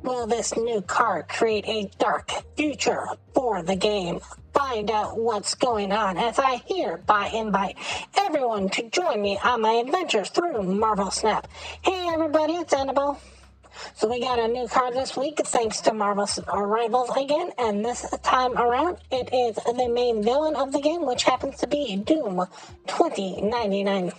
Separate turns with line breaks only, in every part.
Will this new card create a dark future for the game? Find out what's going on as I hereby invite everyone to join me on my adventures through Marvel Snap. Hey everybody, it's Annabelle. So we got a new card this week thanks to Marvel's arrivals again, and this time around it is the main villain of the game, which happens to be Doom 2099.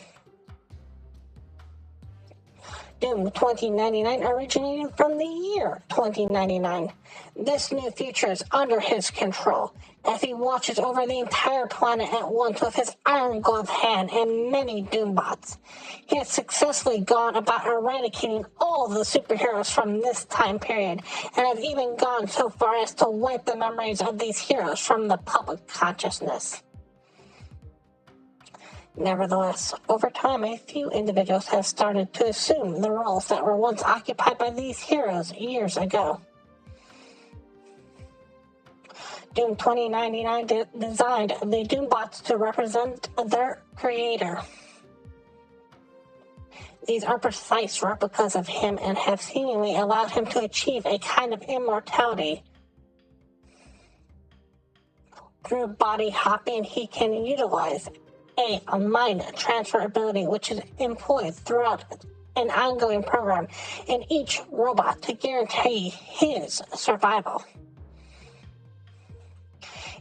Doom 2099 originating from the year 2099. This new future is under his control as he watches over the entire planet at once with his iron glove hand and many DoomBots. He has successfully gone about eradicating all the superheroes from this time period and has even gone so far as to wipe the memories of these heroes from the public consciousness. Nevertheless, over time, a few individuals have started to assume the roles that were once occupied by these heroes years ago. Doom 2099 designed the DoomBots to represent their creator. These are precise replicas of him and have seemingly allowed him to achieve a kind of immortality. Through body hopping, he can utilize a mind transfer ability which is employed throughout an ongoing program in each robot to guarantee his survival.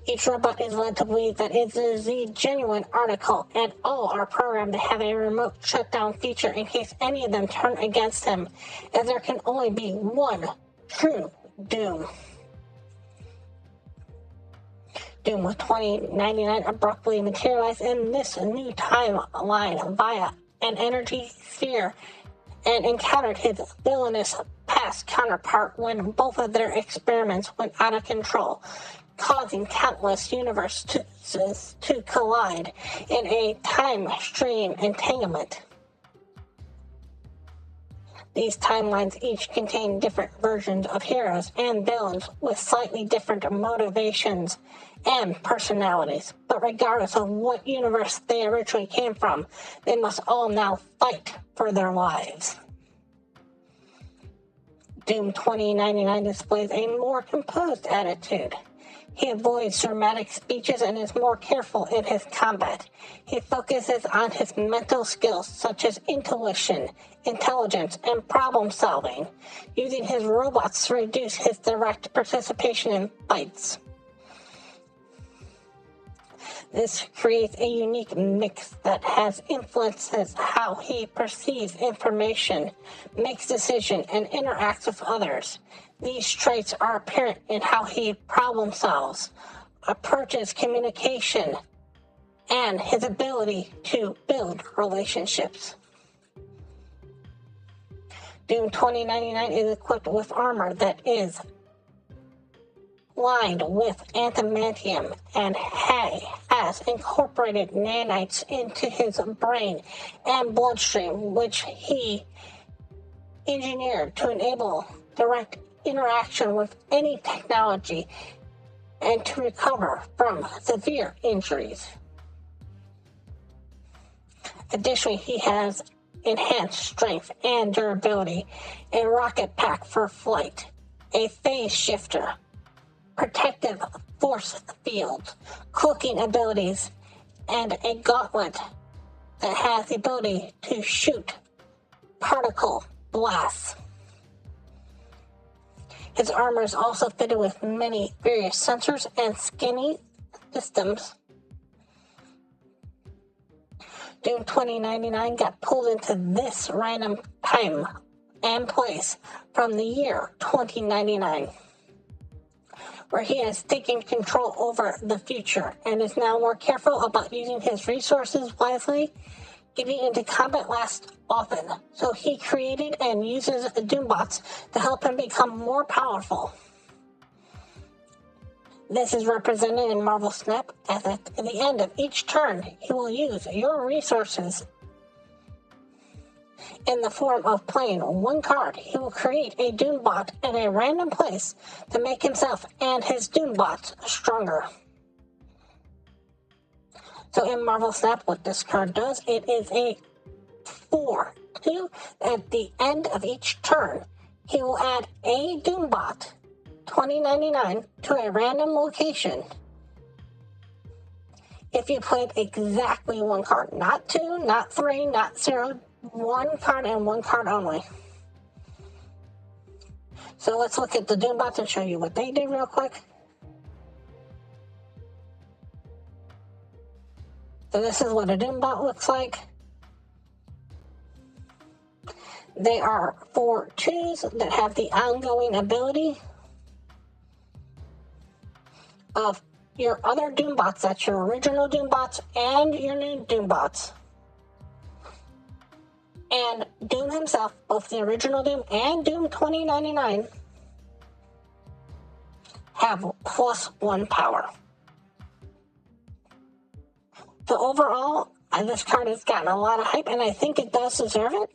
Each robot is led to believe that it is the genuine article, and all are programmed to have a remote shutdown feature in case any of them turn against him, as there can only be one true Doom. Doom 2099 abruptly materialized in this new timeline via an energy sphere and encountered his villainous past counterpart when both of their experiments went out of control, causing countless universes to collide in a time stream entanglement. These timelines each contain different versions of heroes and villains with slightly different motivations and personalities. But regardless of what universe they originally came from, they must all now fight for their lives. Doom 2099 displays a more composed attitude. He avoids dramatic speeches and is more careful in his combat. He focuses on his mental skills such as intuition, intelligence, and problem solving, using his robots to reduce his direct participation in fights. This creates a unique mix that has influences how he perceives information, makes decisions, and interacts with others. These traits are apparent in how he problem solves, approaches communication, and his ability to build relationships. Doom 2099 is equipped with armor that is lined with adamantium and has incorporated nanites into his brain and bloodstream, which he engineered to enable direct interaction with any technology and to recover from severe injuries. Additionally, he has enhanced strength and durability, a rocket pack for flight, a phase shifter, protective force fields, cloaking abilities, and a gauntlet that has the ability to shoot particle blasts. His armor is also fitted with many various sensors and scanning systems. Doom 2099 got pulled into this random time and place from the year 2099, where he has taken control over the future and is now more careful about using his resources wisely, getting into combat less often. So he created and uses DoomBots to help him become more powerful. This is represented in Marvel Snap as at the end of each turn, he will use your resources in the form of playing one card. He will create a DoomBot in a random place to make himself and his DoomBots stronger. So in Marvel Snap, what this card does, it is a 4/2. At the end of each turn, he will add a DoomBot 2099 to a random location if you played exactly one card. Not two, not three, not zero. One card and one card only. So let's look at the DoomBots and show you what they do real quick. So this is what a DoomBot looks like. They are 4/2s that have the ongoing ability of your other DoomBots. That's your original DoomBots and your new DoomBots. And Doom himself, both the original Doom and Doom 2099, have +1 power. So overall, this card has gotten a lot of hype, and I think it does deserve it.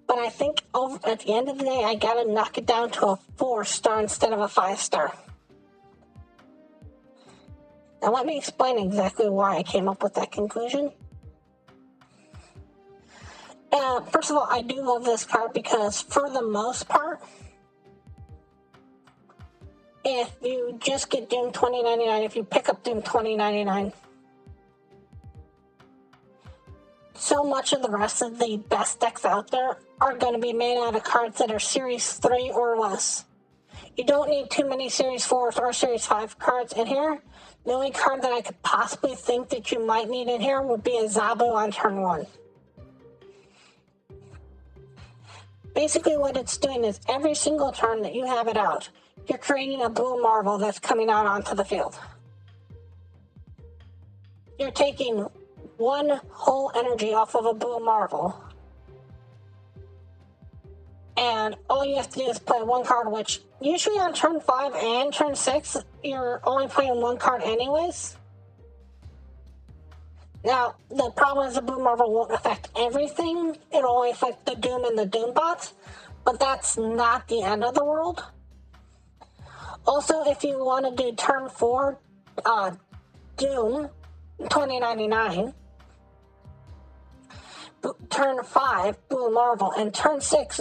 But I think at the end of the day, I gotta knock it down to a 4-star instead of a 5-star. Now let me explain exactly why I came up with that conclusion. First of all, I do love this card because for the most part, if you just get Doom 2099, if you pick up Doom 2099, so much of the rest of the best decks out there are going to be made out of cards that are Series 3 or less. You don't need too many Series 4 or Series 5 cards in here. The only card that I could possibly think that you might need in here would be a Zabu on turn 1. Basically what it's doing is every single turn that you have it out, you're creating a blue marvel that's coming out onto the field. You're taking one whole energy off of a blue marvel. And all you have to do is play one card, which usually on turn 5 and turn 6, you're only playing one card anyways. Now, the problem is the blue marvel won't affect everything. It'll only affect the Doom and the DoomBots, but that's not the end of the world. Also, if you want to do turn 4 Doom 2099, turn 5 Blue Marvel, and turn 6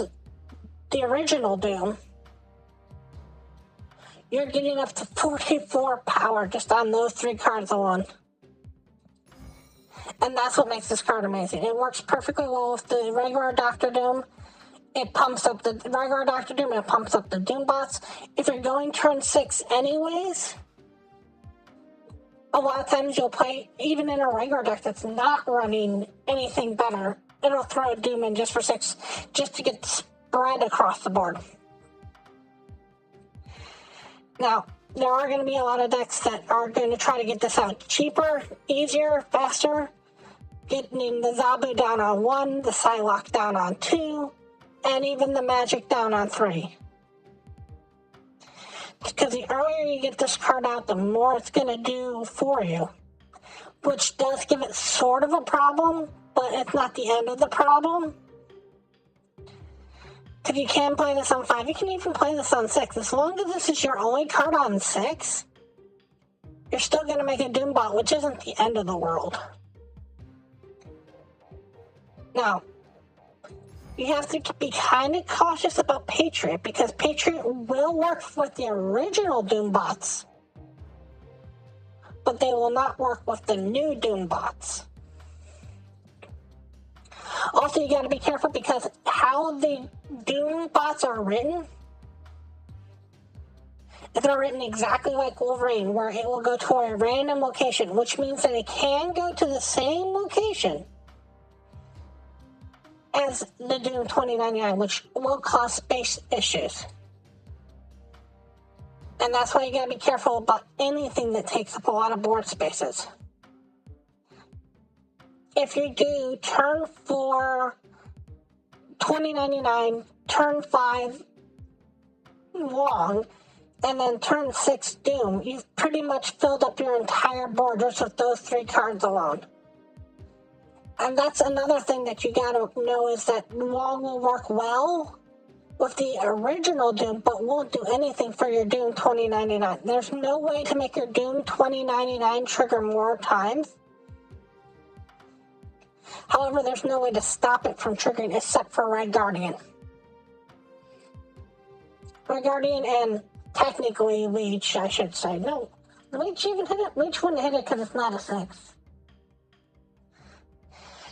the original Doom, you're getting up to 44 power just on those 3 cards alone. And that's what makes this card amazing. It works perfectly well with the regular Dr. Doom. It pumps up the regular Dr. Doom, and it pumps up the DoomBots. If you're going turn 6 anyways, a lot of times you'll play, even in a regular deck that's not running anything better, it'll throw a Doom in just for 6, just to get spread across the board. Now, there are going to be a lot of decks that are going to try to get this out cheaper, easier, faster, getting the Zabu down on 1, the Psylocke down on 2, and even the Magic down on 3. Because the earlier you get this card out, the more it's going to do for you. Which does give it sort of a problem, but it's not the end of the problem. Because you can play this on 5, you can even play this on 6. As long as this is your only card on 6, you're still going to make a DoomBot, which isn't the end of the world. Now, you have to be kind of cautious about Patriot, because Patriot will work with the original DoomBots, but they will not work with the new DoomBots. Also, you got to be careful because how the DoomBots are written, it's not written exactly like Wolverine, where it will go to a random location, which means that it can go to the same location as the Doom 2099, which will cause space issues. And that's why you gotta be careful about anything that takes up a lot of board spaces. If you do turn 4 2099, turn 5 Wong, and then turn 6 Doom, you've pretty much filled up your entire board just with those 3 cards alone. And that's another thing that you gotta know, is that Wong will work well with the original Doom, but won't do anything for your Doom 2099. There's no way to make your Doom 2099 trigger more times. However, there's no way to stop it from triggering except for Red Guardian. Red Guardian, and technically Leech, I should say. No, Leech even hit it? Leech wouldn't hit it because it's not a 6.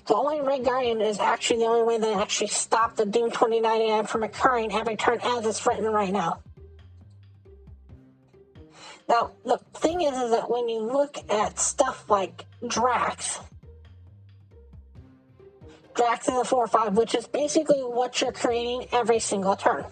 The only Red Guardian is actually the only way they actually stop the Doom 2099 from occurring every turn as it's written right now. Now, the thing is that when you look at stuff like Drax is a 4/5, which is basically what you're creating every single turn.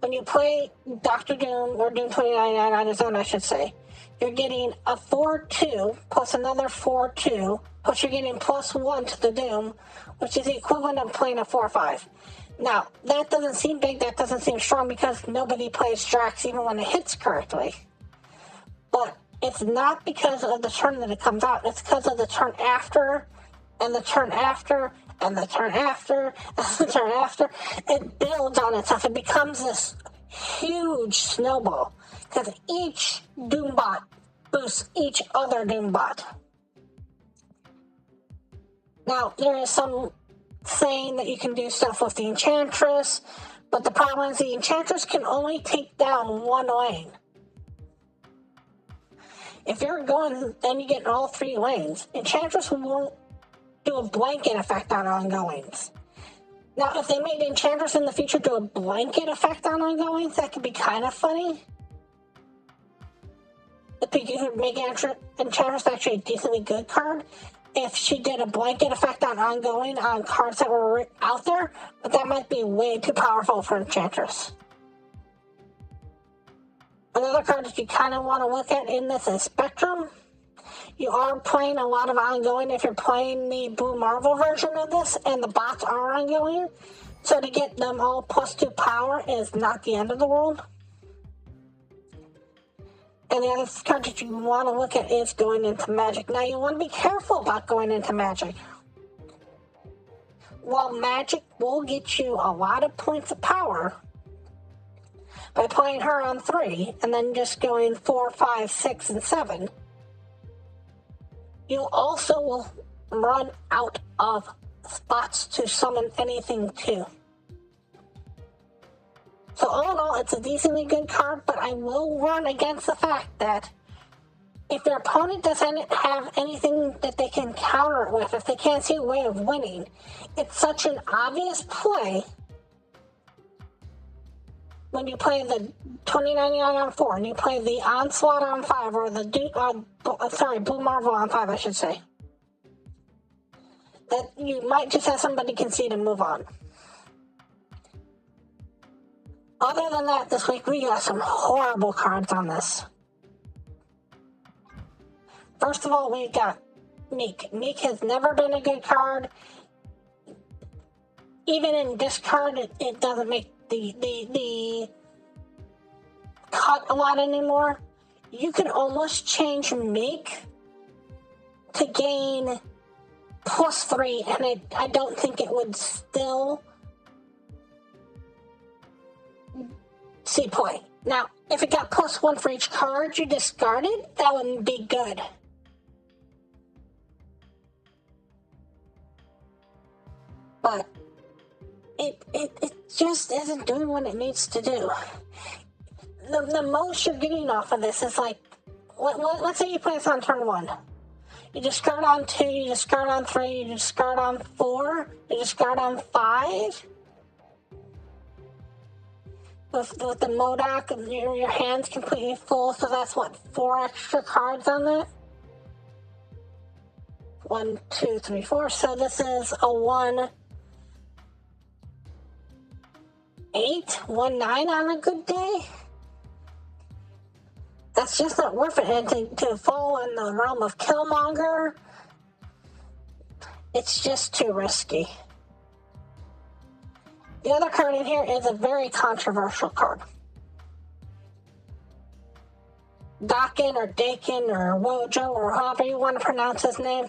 When you play Dr. Doom, or Doom 2099 on his own, I should say, you're getting a 4/2 plus another 4/2, plus you're getting +1 to the Doom, which is the equivalent of playing a 4/5. Now, that doesn't seem big, that doesn't seem strong, because nobody plays Drax even when it hits correctly. But it's not because of the turn that it comes out, it's because of the turn after, and the turn after, and the turn after, and the turn after. It builds on itself. It becomes this huge snowball, because each DoomBot boosts each other DoomBot. Now, there is some saying that you can do stuff with the Enchantress, but the problem is the Enchantress can only take down one lane. If you're going and you get all 3 lanes, Enchantress won't do a blanket effect on ongoings. Now, if they made Enchantress in the future do a blanket effect on ongoings, that could be kind of funny. If you could make Enchantress actually a decently good card, if she did a blanket effect on ongoing on cards that were out there, but that might be way too powerful for Enchantress. Another card that you kind of want to look at in this is Spectrum. You are playing a lot of ongoing if you're playing the Blue Marvel version of this, and the bots are ongoing. So to get them all +2 power is not the end of the world. And the other card that you want to look at is going into Magic. Now, you want to be careful about going into Magic. While Magic will get you a lot of points of power by playing her on 3, and then just going 4, 5, 6, and 7, you also will run out of spots to summon anything to. So all in all, it's a decently good card, but I will warn against the fact that if their opponent doesn't have anything that they can counter it with, if they can't see a way of winning, it's such an obvious play when you play the 2099 on 4, and you play the Onslaught on 5, or the Blue Marvel on 5, I should say, that you might just have somebody concede and move on. Other than that, this week we got some horrible cards on this. First of all, we got Meek. Meek has never been a good card. Even in discard, it doesn't make the cut a lot anymore. You can almost change Meek to gain +3, and I don't think it would still see play. Now, if it got +1 for each card you discarded, that wouldn't be good. But it just isn't doing what it needs to do. The most you're getting off of this is like, let's say you play this on turn 1. You discard on 2, you discard on 3, you discard on 4, you discard on 5. With the Modok, your hand's completely full, so that's what, 4 extra cards on that? 1, 2, 3, 4. So this is a 1, 8, 1, 9 on a good day. That's just not worth it. And to fall in the realm of Killmonger, it's just too risky. The other card in here is a very controversial card. Dakin or Dakin or Wojo or however you want to pronounce his name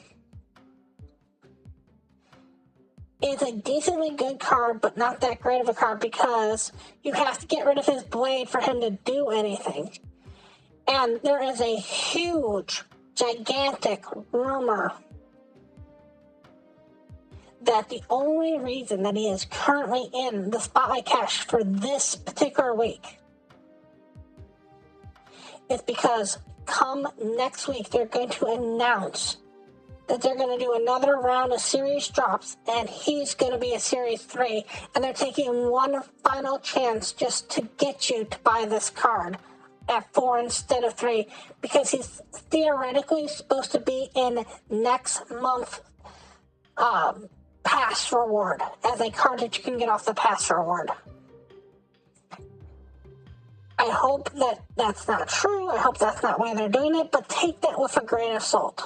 is a decently good card, but not that great of a card because you have to get rid of his blade for him to do anything. And there is a huge, gigantic rumor that the only reason that he is currently in the Spotlight Cache for this particular week is because come next week, they're going to announce that they're going to do another round of series drops, and he's going to be a series 3, and they're taking one final chance just to get you to buy this card at 4 instead of 3, because he's theoretically supposed to be in next month's pass reward as a card that you can get off the pass reward. I hope that that's not true. I hope that's not why they're doing it, but take that with a grain of salt.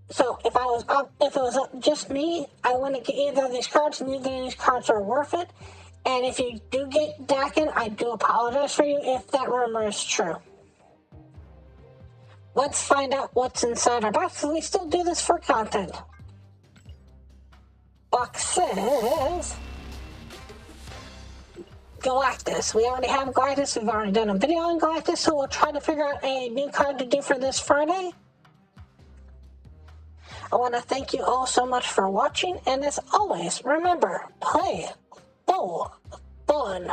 So if it was just me, I wouldn't get either of these cards, and neither of these cards are worth it. And if you do get Dakin, I do apologize for you if that rumor is true. Let's find out what's inside our box, because we still do this for content. Box says Galactus. We already have Galactus. We've already done a video on Galactus, so we'll try to figure out a new card to do for this Friday. I want to thank you all so much for watching, and as always, remember, play full fun.